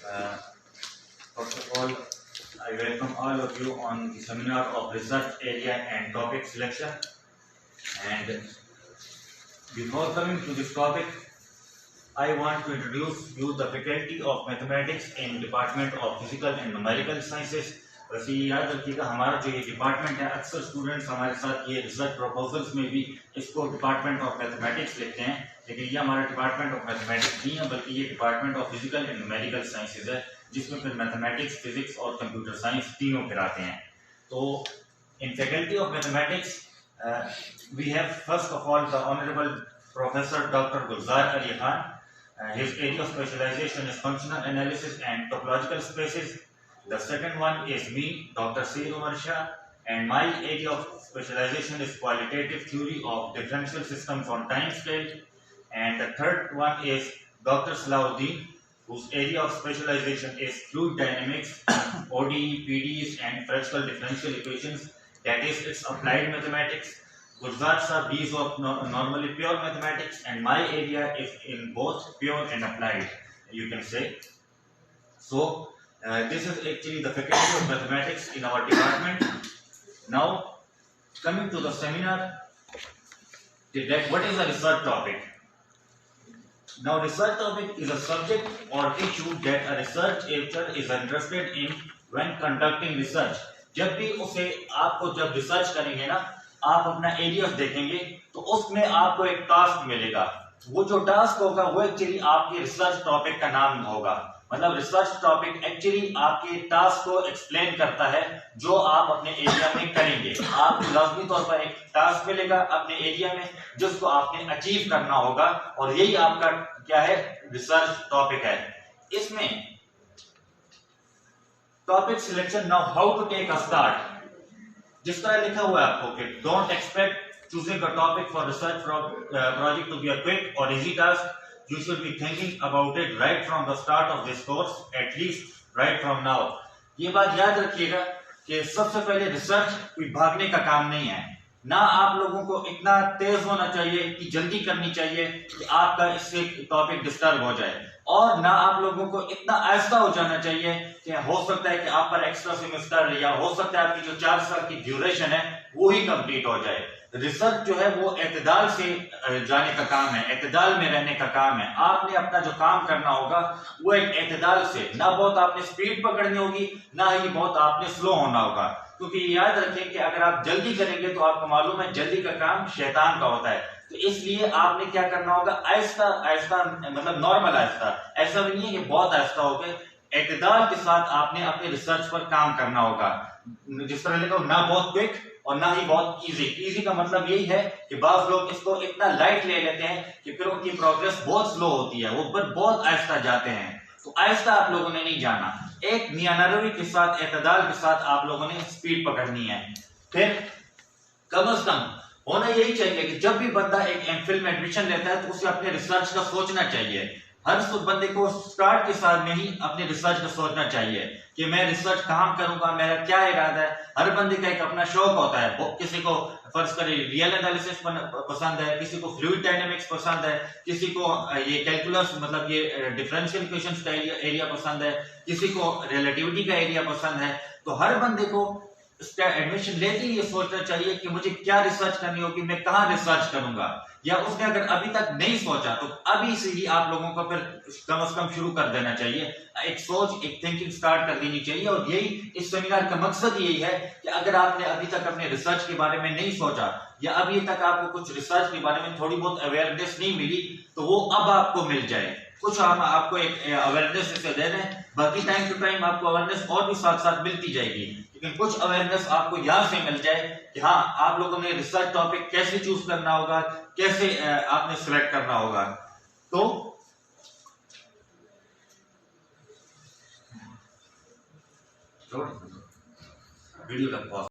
Uh, First of all, I welcome all of you on the seminar of research area and topic selection. And before coming to this topic, I want to introduce you the faculty of mathematics in Department of Physical and Numerical Sciences. वैसे ये याद रखिएगा, हमारा जो ये department है, अक्सर students हमारे साथ ये रिसर्च प्रपोजल्स में भी इसको डिपार्टमेंट ऑफ मैथमेटिक्स लिखते हैं, लेकिन ये हमारा डिपार्टमेंट ऑफ मैथमेटिक्स नहीं है, बल्कि ये department of physical and numerical sciences है, जिसमें फिर मैथमेटिक्स, फिजिक्स और कंप्यूटर साइंस तीनों कराते हैं। तो in faculty of mathematics we have first of all the honourable professor doctor Gulzar Ali Khan. His area of specialization is functional analysis and topological spaces. The second one is me, Dr. Sayyid Umar Shah, and my area of specialization is qualitative theory of differential systems on time scale. And the third one is Dr. Salahuddin, whose area of specialization is fluid dynamics, ODE, PDEs, and fractional differential equations. That is, it's applied mathematics. Gurzar Sahab, he is of normally pure mathematics, and my area is in both pure and applied, you can say. So, this is actually the faculty of mathematics in our department. Now, coming to the seminar, what is a research topic? Now, research topic is a subject or issue that a researcher is interested in when conducting research. जब भी उसे आपको जब research करेंगे ना, आप अपना area देखेंगे तो उसमें आपको एक टास्क मिलेगा। वो जो टास्क होगा वो एक्चुअली आपके रिसर्च टॉपिक का नाम होगा। मतलब रिसर्च टॉपिक एक्चुअली आपके टास्क को एक्सप्लेन करता है जो आप अपने एरिया में करेंगे। आपको लाजमी तौर पर एक टास्क मिलेगा अपने एरिया में जिसको आपने अचीव करना होगा, और यही आपका क्या है, रिसर्च टॉपिक है। इसमें topic selection, now how to take a start. जिस तरह लिखा हुआ है आपको कि don't expect choosing a topic for research project to be a quick और easy task. You should be thinking about it right from the start of this course, at least right from now. ये बात याद रखिएगा कि सबसे पहले research कोई भागने का काम नहीं है। ना आप लोगों को इतना तेज होना चाहिए, इतनी जल्दी करनी चाहिए कि आपका इससे टॉपिक डिस्टर्ब हो जाए, और ना आप लोगों को इतना आहिस्ता हो जाना चाहिए कि हो सकता है कि आप पर एक्स्ट्रा सेमेस्टर या हो सकता है आपकी जो 4 साल की ड्यूरेशन है वो ही कंप्लीट हो जाए। रिसर्च जो है वो एतदाल से जाने का काम है, एतदाल में रहने का काम है। आपने अपना जो काम करना होगा वो एक एतदाल से, ना बहुत आपने स्पीड पकड़नी होगी, ना ही बहुत आपने स्लो होना होगा। क्योंकि याद रखें कि अगर आप जल्दी करेंगे तो आपको मालूम है जल्दी का काम शैतान का होता है। तो इसलिए आपने क्या करना होगा, आहिस्ता आहिस्ता, मतलब नॉर्मल आहिस्ता, ऐसा भी नहीं है कि बहुत आहिस्ता हो गए, एतदाल के साथ आपने अपने रिसर्च पर काम करना होगा। जिस तरह लिखा, ना बहुत क्विक और ना ही बहुत इजी। इजी का मतलब यही है कि बाज लोग इसको इतना लाइट ले लेते हैं कि फिर उनकी प्रोग्रेस बहुत स्लो होती है, वो पर बहुत आहिस्ता जाते हैं। तो आहिस्ता आप लोगों ने नहीं जाना, एक नियानरवी के साथ, एतदाल के साथ आप लोगों ने स्पीड पकड़नी है। फिर कम से कम होना यही चाहिए कि जब भी बंदा एक एमफिल में एडमिशन लेता है तो उसे अपने रिसर्च का सोचना चाहिए। हर बंदे को स्टार्ट के साथ में ही अपने रिसर्च का सोचना चाहिए कि मैं रिसर्च कहाँ करूंगा, मेरा क्या इरादा है। हर बंदे का एक अपना शौक होता है। किसी को फर्ज करें रियल एनालिसिस पसंद है, किसी को फ्लूइड डायनेमिक्स पसंद है, किसी को ये कैलकुलस मतलब ये डिफरेंशियल इक्वेशंस का एरिया पसंद है, किसी को रिलेटिविटी का एरिया पसंद है। तो हर बंदे को इसका एडमिशन लेते ही ये सोचना चाहिए कि मुझे क्या रिसर्च करनी होगी, मैं कहाँ रिसर्च करूंगा। या उसने अगर अभी तक नहीं सोचा तो अभी से ही आप लोगों को फिर कम से कम शुरू कर देना चाहिए, एक सोच, एक थिंकिंग स्टार्ट कर देनी चाहिए। और यही इस सेमिनार का मकसद यही है कि अगर आपने अभी तक अपने रिसर्च के बारे में नहीं सोचा या अभी तक आपको कुछ रिसर्च के बारे में थोड़ी बहुत अवेयरनेस नहीं मिली तो वो अब आपको मिल जाए। कुछ हम आपको एक अवेयरनेस इसे दे रहे हैं, बाकी टाइम टू टाइम आपको अवेयरनेस और भी साथ साथ मिलती जाएगी, लेकिन कुछ अवेयरनेस आपको यहाँ से मिल जाए कि हाँ आप लोगों ने रिसर्च टॉपिक कैसे चूज करना होगा, कैसे आपने सिलेक्ट करना होगा। तो वीडियो का